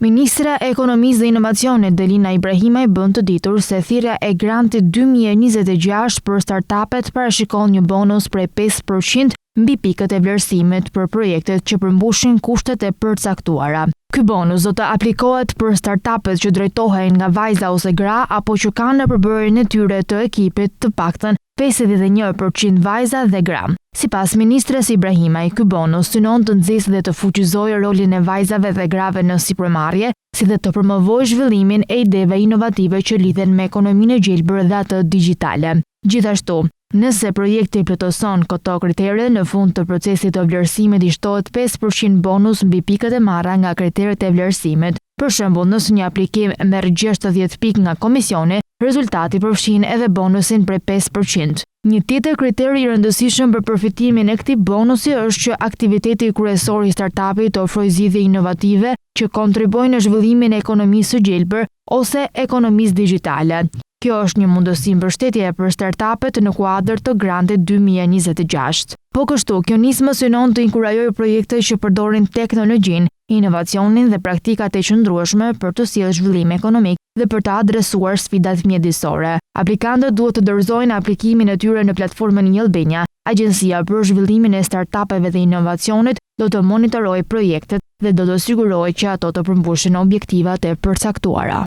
Ministra e Ekonomisë dhe Inovacionit Delina Ibrahimaj bën të ditur se thirrja e grantit 2026 për startupet parashikon një bonus prej 5% mbi pikët e vlerësimit për projektet që përmbushin kushtet e përcaktuara. Ky bonus do të aplikohet për startupet që drejtohen nga vajza ose gra apo që kanë në përbërjen e tyre të ekipit të paktën 51% vajza dhe gra. Sipas ministres Ibrahimaj, ky bonus synon të nxjesë dhe të fuqizojë rolin e vajzave dhe grave në sipërmarrje, si dhe të promovojë zhvillimin e ideve inovative që lidhen me ekonominë e gjelbër dhe atë digjitale. Gjithashtu, nëse projekti plotëson këto kritere, në fund të procesit të vlerësimit i shtohet 5% bonus mbi pikët e marra nga kriteret e vlerësimit. Për shembull, nëse një aplikim merr 60 pikë nga komisioni, rezultati përfshin edhe bonusin prej 5%. Një tjetër kriter i rëndësishëm për përfitimin e këtij bonusi është që aktiviteti kryesor i startupit të ofrojë zgjidhje inovative që kontribuojnë në zhvillimin e ekonomisë së gjelbër ose ekonomisë digjitale. Kjo është një mundësi mbështetje për startupet në kuadër të grantit 2026. Po kështu, kjo nismë synon të inkurajojë projekte që përdorin teknologjinë, inovacionin dhe praktikat e qëndrueshme për të sjellë zhvillim ekonomik dhe për të adresuar sfidat mjedisore. Aplikantët duhet të dorëzojnë aplikimin e tyre në platformën Njellbenja. Agjencia për zhvillimin e startupeve dhe inovacionit do të monitorojë projektet dhe do të sigurojë që ato të përmbushin objektivat e përcaktuara.